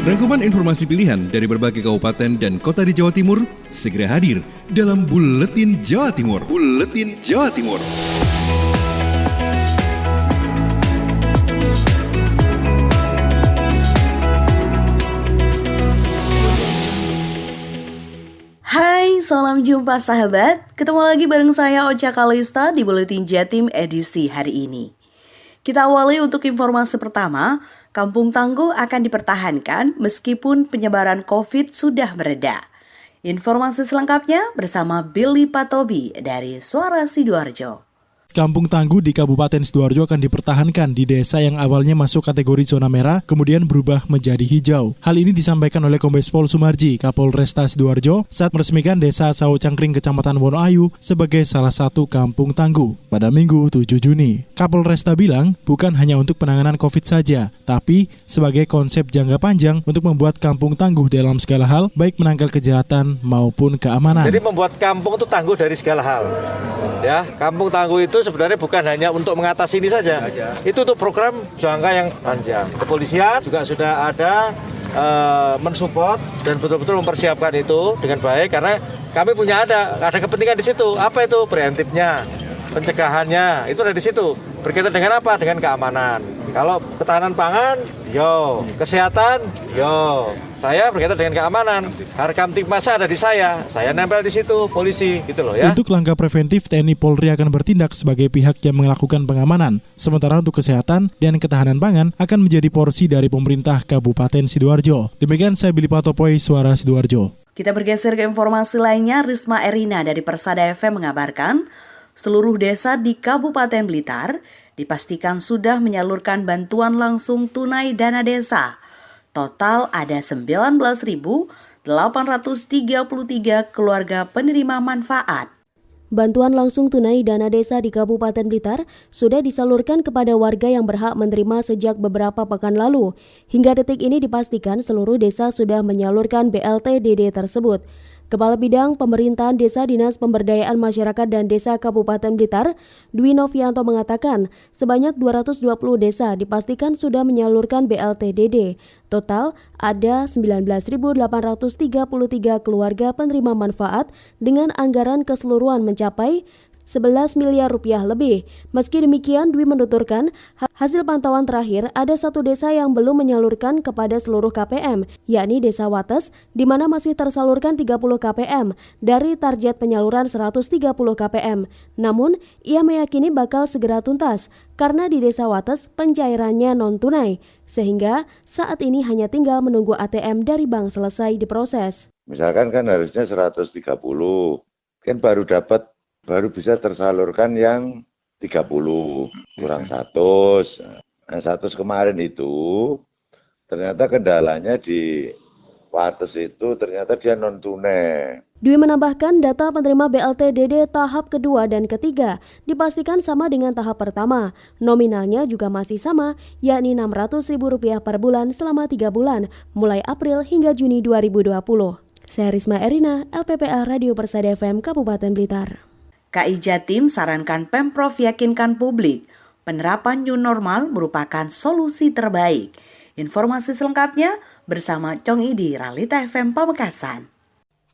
Rangkuman informasi pilihan dari berbagai kabupaten dan kota di Jawa Timur segera hadir dalam Buletin Jawa Timur. Buletin Jawa Timur. Hai, salam jumpa sahabat. Ketemu lagi bareng saya Ocha Kalista di Buletin Jatim edisi hari ini. Kita awali untuk informasi pertama, Kampung Tangguh akan dipertahankan meskipun penyebaran COVID sudah mereda. Informasi selengkapnya bersama Billy Patobi dari Suara Sidoarjo. Kampung Tangguh di Kabupaten Sidoarjo akan dipertahankan di desa yang awalnya masuk kategori zona merah, kemudian berubah menjadi hijau. Hal ini disampaikan oleh Kombes Pol Sumarji, Kapolresta Sidoarjo, saat meresmikan Desa Sawo Cangkring, Kecamatan Wonoayu, sebagai salah satu Kampung Tangguh pada Minggu 7 Juni. Kapolresta bilang, bukan hanya untuk penanganan COVID saja, tapi sebagai konsep jangka panjang untuk membuat Kampung Tangguh dalam segala hal, baik menangkal kejahatan maupun keamanan. Jadi membuat kampung itu tangguh dari segala hal. Ya, Kampung Tangguh itu sebenarnya bukan hanya untuk mengatasi ini saja. Itu untuk program jangka yang panjang. Kepolisian juga sudah ada mensupport dan betul-betul mempersiapkan itu dengan baik karena kami punya ada kepentingan di situ. Apa itu preemptifnya, pencegahannya itu ada di situ. Berkaitan dengan apa? Dengan keamanan. Kalau ketahanan pangan, kesehatan, saya berkaitan dengan keamanan. Harkamtipmasa ada di saya nempel di situ, polisi, gitu loh ya. Untuk langkah preventif, TNI Polri akan bertindak sebagai pihak yang melakukan pengamanan. Sementara untuk kesehatan dan ketahanan pangan akan menjadi porsi dari pemerintah Kabupaten Sidoarjo. Demikian saya Billy Patopoy, Suara Sidoarjo. Kita bergeser ke informasi lainnya. Risma Erina dari Persada FM mengabarkan, seluruh desa di Kabupaten Blitar dipastikan sudah menyalurkan bantuan langsung tunai dana desa. Total ada 19.833 keluarga penerima manfaat. Bantuan langsung tunai dana desa di Kabupaten Blitar sudah disalurkan kepada warga yang berhak menerima sejak beberapa pekan lalu. Hingga detik ini dipastikan seluruh desa sudah menyalurkan BLT DD tersebut. Kepala Bidang Pemerintahan Desa Dinas Pemberdayaan Masyarakat dan Desa Kabupaten Blitar, Dwi Novianto mengatakan, sebanyak 220 desa dipastikan sudah menyalurkan BLT DD. Total ada 19.833 keluarga penerima manfaat dengan anggaran keseluruhan mencapai 11 miliar rupiah lebih. Meski demikian, Dwi menuturkan, hasil pantauan terakhir ada satu desa yang belum menyalurkan kepada seluruh KPM, yakni Desa Wates, di mana masih tersalurkan 30 KPM dari target penyaluran 130 KPM. Namun, ia meyakini bakal segera tuntas, karena di Desa Wates pencairannya non-tunai, sehingga saat ini hanya tinggal menunggu ATM dari bank selesai diproses. Misalkan kan harusnya 130, kan baru bisa tersalurkan yang 30, kurang 100. Nah, 100 kemarin itu ternyata kendalanya di Wates itu ternyata dia non-tunai. Dwi menambahkan data penerima BLT DD tahap kedua dan ketiga dipastikan sama dengan tahap pertama. Nominalnya juga masih sama, yakni Rp600.000 per bulan selama 3 bulan, mulai April hingga Juni 2020. Saya Risma Erina, LPPA Radio Persada FM Kabupaten Blitar. KI Jatim sarankan Pemprov yakinkan publik penerapan new normal merupakan solusi terbaik. Informasi selengkapnya bersama Cong Idi, Ralita FM Pamekasan.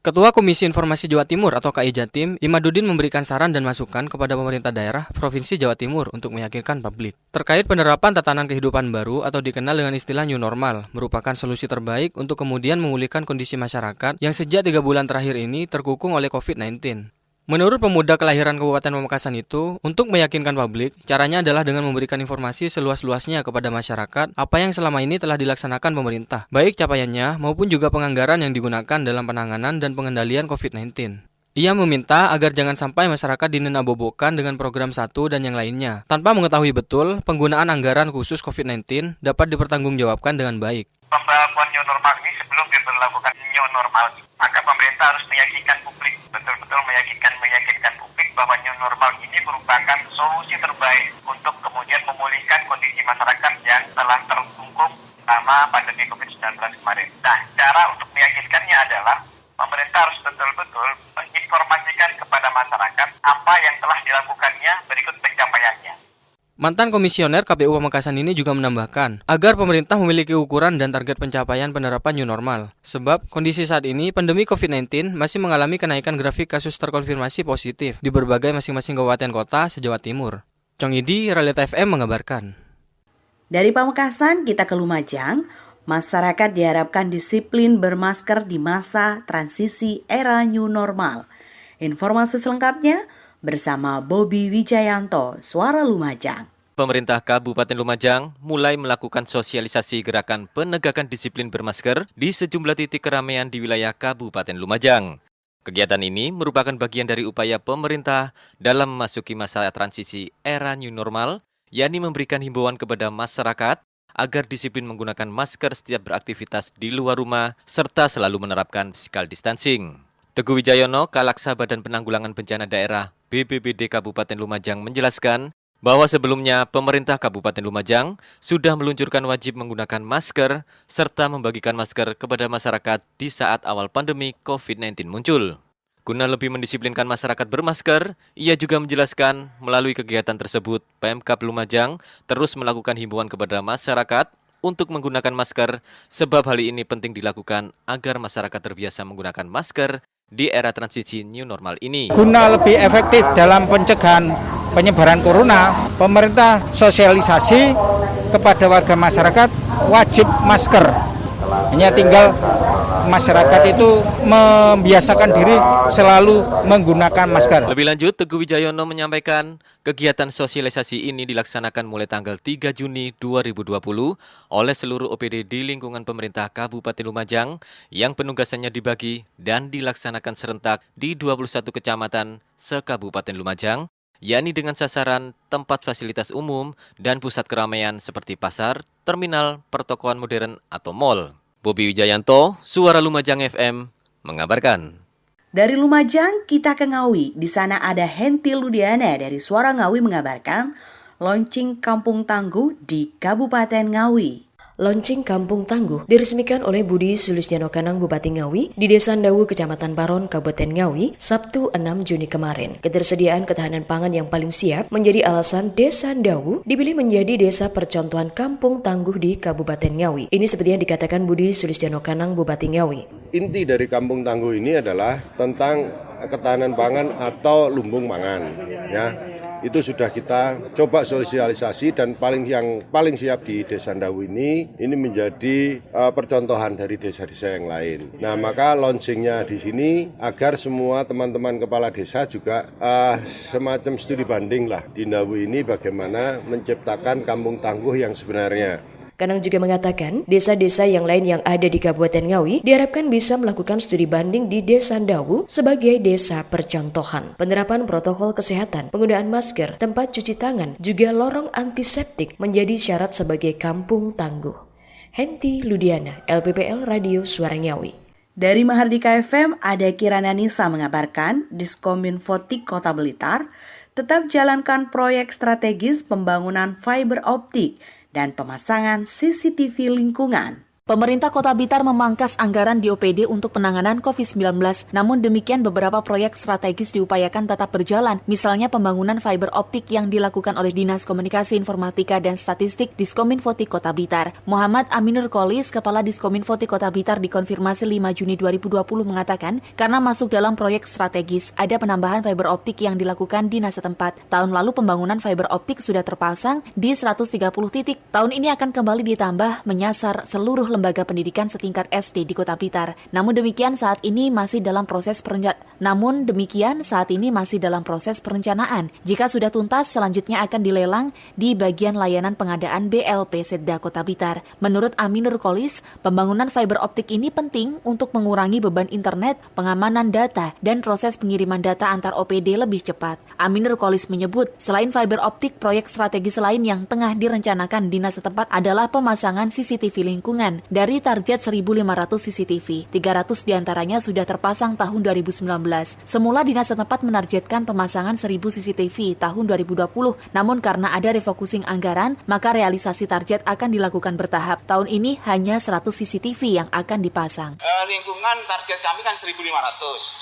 Ketua Komisi Informasi Jawa Timur atau KI Jatim, Imaduddin memberikan saran dan masukan kepada pemerintah daerah Provinsi Jawa Timur untuk meyakinkan publik. Terkait penerapan tatanan kehidupan baru atau dikenal dengan istilah new normal, merupakan solusi terbaik untuk kemudian memulihkan kondisi masyarakat yang sejak 3 bulan terakhir ini terkukung oleh COVID-19. Menurut pemuda kelahiran Kabupaten Pamekasan itu, untuk meyakinkan publik, caranya adalah dengan memberikan informasi seluas-luasnya kepada masyarakat apa yang selama ini telah dilaksanakan pemerintah, baik capaiannya maupun juga penganggaran yang digunakan dalam penanganan dan pengendalian COVID-19. Ia meminta agar jangan sampai masyarakat dinena-bobokan dengan program satu dan yang lainnya, tanpa mengetahui betul penggunaan anggaran khusus COVID-19 dapat dipertanggungjawabkan dengan baik. Pemberlakuan new normal ini sebelum diberlakukan new normal, maka pemerintah harus meyakinkan publik, betul-betul meyakinkan publik bahwa new normal ini merupakan solusi terbaik untuk kemudian memulihkan kondisi masyarakat yang telah terkungkung selama pandemi COVID-19 kemarin. Nah, cara untuk meyakinkannya adalah pemerintah harus betul-betul menginformasikan kepada masyarakat apa yang telah dilakukannya berikut pencapaiannya. Mantan komisioner KPU Pamekasan ini juga menambahkan agar pemerintah memiliki ukuran dan target pencapaian penerapan new normal. Sebab kondisi saat ini pandemi COVID-19 masih mengalami kenaikan grafik kasus terkonfirmasi positif di berbagai masing-masing kabupaten kota se-Jawa Timur. Chong Idi, Realita FM mengabarkan. Dari Pamekasan kita ke Lumajang, masyarakat diharapkan disiplin bermasker di masa transisi era new normal. Informasi selengkapnya bersama Bobby Wijayanto, Suara Lumajang. Pemerintah Kabupaten Lumajang mulai melakukan sosialisasi gerakan penegakan disiplin bermasker di sejumlah titik keramaian di wilayah Kabupaten Lumajang. Kegiatan ini merupakan bagian dari upaya pemerintah dalam memasuki masa transisi era new normal, yakni memberikan himbauan kepada masyarakat agar disiplin menggunakan masker setiap beraktivitas di luar rumah serta selalu menerapkan physical distancing. Teguh Wijayono, Kalaksa Badan Penanggulangan Bencana Daerah BPBD Kabupaten Lumajang menjelaskan bahwa sebelumnya pemerintah Kabupaten Lumajang sudah meluncurkan wajib menggunakan masker serta membagikan masker kepada masyarakat di saat awal pandemi COVID-19 muncul. Guna lebih mendisiplinkan masyarakat bermasker, ia juga menjelaskan melalui kegiatan tersebut Pemkab Lumajang terus melakukan himbauan kepada masyarakat untuk menggunakan masker sebab hal ini penting dilakukan agar masyarakat terbiasa menggunakan masker di era transisi new normal ini. Guna lebih efektif dalam pencegahan penyebaran corona, pemerintah sosialisasi kepada warga masyarakat wajib masker. Hanya tinggal masyarakat itu membiasakan diri selalu menggunakan masker. Lebih lanjut, Teguh Wijayono menyampaikan kegiatan sosialisasi ini dilaksanakan mulai tanggal 3 Juni 2020 oleh seluruh OPD di lingkungan pemerintah Kabupaten Lumajang yang penugasannya dibagi dan dilaksanakan serentak di 21 kecamatan se-Kabupaten Lumajang, yakni dengan sasaran tempat fasilitas umum dan pusat keramaian seperti pasar, terminal, pertokoan modern, atau mal. Bobby Wijayanto, Suara Lumajang FM, mengabarkan. Dari Lumajang kita ke Ngawi. Di sana ada Henti Ludiana dari Suara Ngawi mengabarkan launching Kampung Tangguh di Kabupaten Ngawi. Launching Kampung Tangguh diresmikan oleh Budi Sulistiono Kanang Bupati Ngawi di Desa Ndawu, Kecamatan Baron, Kabupaten Ngawi, Sabtu 6 Juni kemarin. Ketersediaan ketahanan pangan yang paling siap menjadi alasan Desa Ndawu dipilih menjadi desa percontohan Kampung Tangguh di Kabupaten Ngawi. Ini seperti yang dikatakan Budi Sulistiono Kanang Bupati Ngawi. Inti dari Kampung Tangguh ini adalah tentang ketahanan pangan atau lumbung pangan, ya. Itu sudah kita coba sosialisasi dan yang paling siap di Desa Ndawu ini menjadi percontohan dari desa-desa yang lain. Nah, maka launchingnya di sini agar semua teman-teman kepala desa juga semacam studi banding lah di Ndawu ini bagaimana menciptakan kampung tangguh yang sebenarnya. Kanang juga mengatakan, desa-desa yang lain yang ada di Kabupaten Ngawi diharapkan bisa melakukan studi banding di Desa Ndawu sebagai desa percontohan. Penerapan protokol kesehatan, penggunaan masker, tempat cuci tangan, juga lorong antiseptik menjadi syarat sebagai kampung tangguh. Henti Ludiana, LPPL Radio Suara Ngawi. Dari Mahardika FM, ada Kirana Nisa mengabarkan Diskominfotik Kota Blitar tetap jalankan proyek strategis pembangunan fiber optik dan pemasangan CCTV lingkungan. Pemerintah Kota Blitar memangkas anggaran di OPD untuk penanganan COVID-19, namun demikian beberapa proyek strategis diupayakan tetap berjalan, misalnya pembangunan fiber optik yang dilakukan oleh Dinas Komunikasi Informatika dan Statistik Diskominfotik Kota Blitar. Muhammad Aminur Qolis, Kepala Diskominfotik Kota Blitar dikonfirmasi 5 Juni 2020 mengatakan, karena masuk dalam proyek strategis, ada penambahan fiber optik yang dilakukan dinas setempat. Tahun lalu pembangunan fiber optik sudah terpasang di 130 titik. Tahun ini akan kembali ditambah menyasar seluruh lembaga pendidikan setingkat SD di Kota Blitar. Namun demikian saat ini masih dalam proses perencanaan. Jika sudah tuntas, selanjutnya akan dilelang di bagian layanan pengadaan BLP Setda Kota Blitar. Menurut Aminur Qolis, pembangunan fiber optik ini penting untuk mengurangi beban internet, pengamanan data, dan proses pengiriman data antar OPD lebih cepat. Aminur Qolis menyebut, selain fiber optik, proyek strategis lain yang tengah direncanakan dinas setempat adalah pemasangan CCTV lingkungan. Dari target 1.500 CCTV, 300 diantaranya sudah terpasang tahun 2019. Semula dinas setempat menargetkan pemasangan 1.000 CCTV tahun 2020, namun karena ada refocusing anggaran, maka realisasi target akan dilakukan bertahap. Tahun ini hanya 100 CCTV yang akan dipasang. Lingkungan target kami kan 1.500,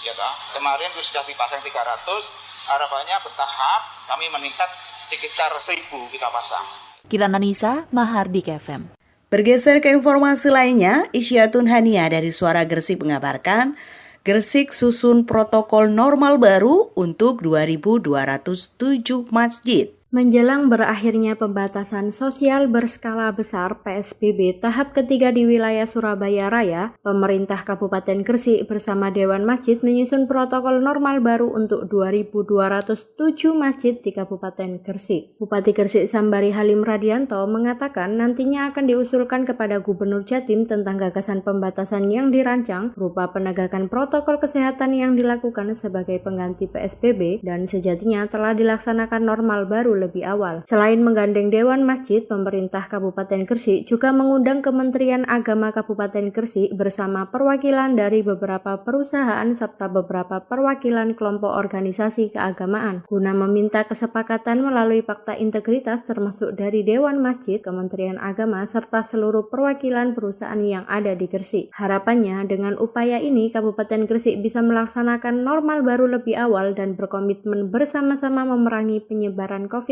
ya kan? Kemarin sudah dipasang 300, harapannya bertahap kami meningkat sekitar 1.000 kita pasang. Kirana Nisa, Mahardika FM. Bergeser ke informasi lainnya, Isyatun Hania dari Suara Gresik mengabarkan, Gresik susun protokol normal baru untuk 2.207 masjid. Menjelang berakhirnya pembatasan sosial berskala besar PSBB tahap ketiga di wilayah Surabaya Raya, pemerintah Kabupaten Gresik bersama Dewan Masjid menyusun protokol normal baru untuk 2.207 masjid di Kabupaten Gresik. Bupati Gresik Sambari Halim Radianto mengatakan nantinya akan diusulkan kepada Gubernur Jatim tentang gagasan pembatasan yang dirancang berupa penegakan protokol kesehatan yang dilakukan sebagai pengganti PSBB dan sejatinya telah dilaksanakan normal baru lebih awal. Selain menggandeng Dewan Masjid, pemerintah Kabupaten Gresik juga mengundang Kementerian Agama Kabupaten Gresik bersama perwakilan dari beberapa perusahaan serta beberapa perwakilan kelompok organisasi keagamaan guna meminta kesepakatan melalui fakta integritas termasuk dari Dewan Masjid, Kementerian Agama serta seluruh perwakilan perusahaan yang ada di Gresik. Harapannya dengan upaya ini Kabupaten Gresik bisa melaksanakan normal baru lebih awal dan berkomitmen bersama-sama memerangi penyebaran COVID-19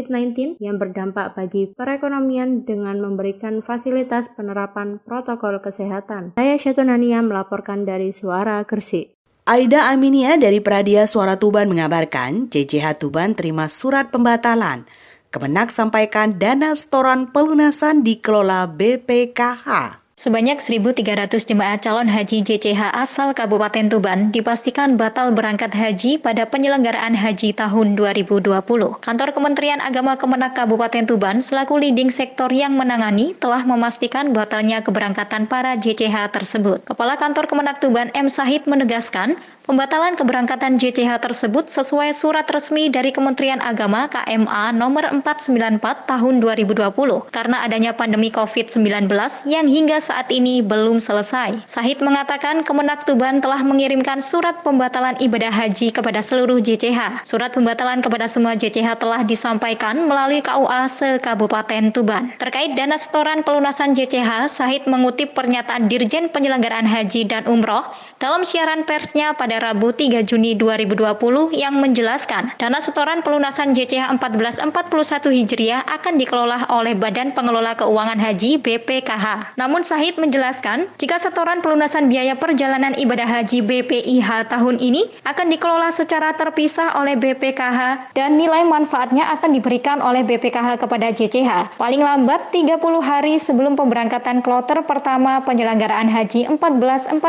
yang berdampak bagi perekonomian dengan memberikan fasilitas penerapan protokol kesehatan. Saya Syatun Hania melaporkan dari Suara Gresik. Aida Aminia dari Pradia Suara Tuban mengabarkan, JJH Tuban terima surat pembatalan. Kemenak sampaikan dana setoran pelunasan dikelola BPKH. Sebanyak 1.300 jemaah calon haji JCH asal Kabupaten Tuban dipastikan batal berangkat haji pada penyelenggaraan haji tahun 2020. Kantor Kementerian Agama Kemenak Kabupaten Tuban selaku leading sektor yang menangani telah memastikan batalnya keberangkatan para JCH tersebut. Kepala Kantor Kemenak Tuban M. Sahid menegaskan, pembatalan keberangkatan JCH tersebut sesuai surat resmi dari Kementerian Agama KMA nomor 494 tahun 2020 karena adanya pandemi COVID-19 yang hingga saat ini belum selesai. Sahid mengatakan Kemenak Tuban telah mengirimkan surat pembatalan ibadah haji kepada seluruh JCH. Surat pembatalan kepada semua JCH telah disampaikan melalui KUA se-Kabupaten Tuban. Terkait dana setoran pelunasan JCH, Sahid mengutip pernyataan Dirjen Penyelenggaraan Haji dan Umroh dalam siaran persnya pada Rabu 3 Juni 2020 yang menjelaskan dana setoran pelunasan JCH 1441 Hijriah akan dikelola oleh Badan Pengelola Keuangan Haji BPKH. Namun Sahid menjelaskan jika setoran pelunasan biaya perjalanan ibadah haji BPIH tahun ini akan dikelola secara terpisah oleh BPKH dan nilai manfaatnya akan diberikan oleh BPKH kepada JCH paling lambat 30 hari sebelum pemberangkatan kloter pertama penyelenggaraan haji 1442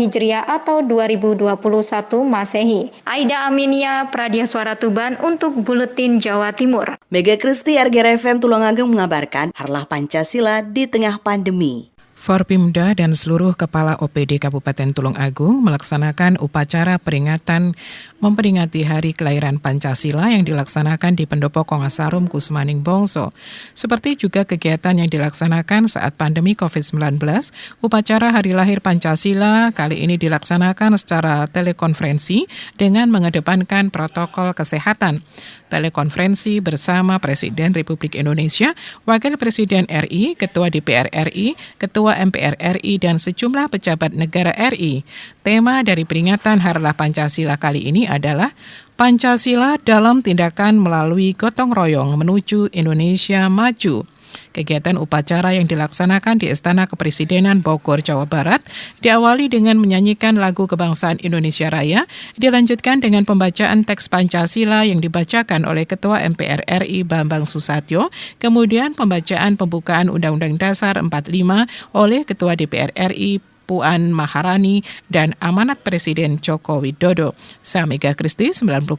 Hijriah atau 2021 Masehi. Aida Aminia, Pradia Suara Tuban untuk Buletin Jawa Timur. Mega Kristi RGR FM Tulungagung mengabarkan Harlah Pancasila di tengah pandemi. Forpimda dan seluruh kepala OPD Kabupaten Tulungagung melaksanakan upacara peringatan memperingati Hari Kelahiran Pancasila yang dilaksanakan di Pendopo Kongasarum Kusmaning Bongso. Seperti juga kegiatan yang dilaksanakan saat pandemi COVID-19, upacara Hari Lahir Pancasila kali ini dilaksanakan secara telekonferensi dengan mengedepankan protokol kesehatan. Telekonferensi bersama Presiden Republik Indonesia, Wakil Presiden RI, Ketua DPR RI, Ketua MPR RI, dan sejumlah pejabat negara RI. Tema dari peringatan Harlah Pancasila kali ini adalah Pancasila dalam tindakan melalui gotong royong menuju Indonesia maju. Kegiatan upacara yang dilaksanakan di Istana Kepresidenan Bogor, Jawa Barat diawali dengan menyanyikan lagu kebangsaan Indonesia Raya, dilanjutkan dengan pembacaan teks Pancasila yang dibacakan oleh Ketua MPR RI Bambang Susatyo, kemudian pembacaan pembukaan Undang-Undang Dasar 45 oleh Ketua DPR RI Puan Maharani dan amanat Presiden Joko Widodo. Saya Mega Kristi, 90,1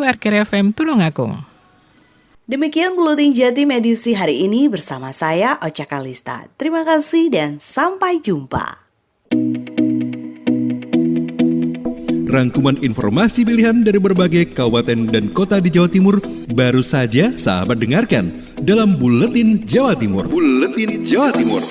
RGR FM Tulungagung. Demikian Buletin Jatim edisi hari ini bersama saya Ocha Kalista. Terima kasih dan sampai jumpa. Rangkuman informasi pilihan dari berbagai kabupaten dan kota di Jawa Timur baru saja sahabat dengarkan dalam Buletin Jawa Timur. Buletin Jawa Timur.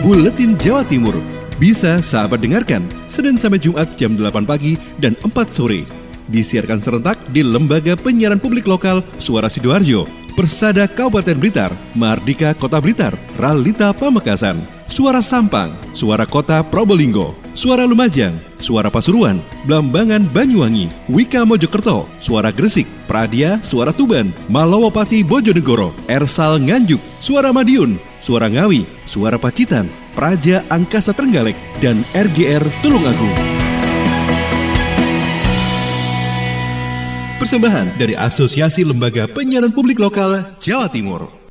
Buletin Jawa Timur bisa sahabat dengarkan Senin sampai Jumat jam 8 pagi dan 4 sore. Disiarkan serentak di Lembaga Penyiaran Publik Lokal Suara Sidoarjo, Persada Kabupaten Blitar, Mahardika Kota Blitar, Ralita Pamekasan, Suara Sampang, Suara Kota Probolinggo, Suara Lumajang, Suara Pasuruan, Blambangan Banyuwangi, Wika Mojokerto, Suara Gresik, Pradia, Suara Tuban, Malawapati Bojonegoro, Ersal Nganjuk, Suara Madiun, Suara Ngawi, Suara Pacitan, Praja Angkasa Trenggalek, dan RGR Tulungagung. Persembahan dari Asosiasi Lembaga Penyiaran Publik Lokal Jawa Timur.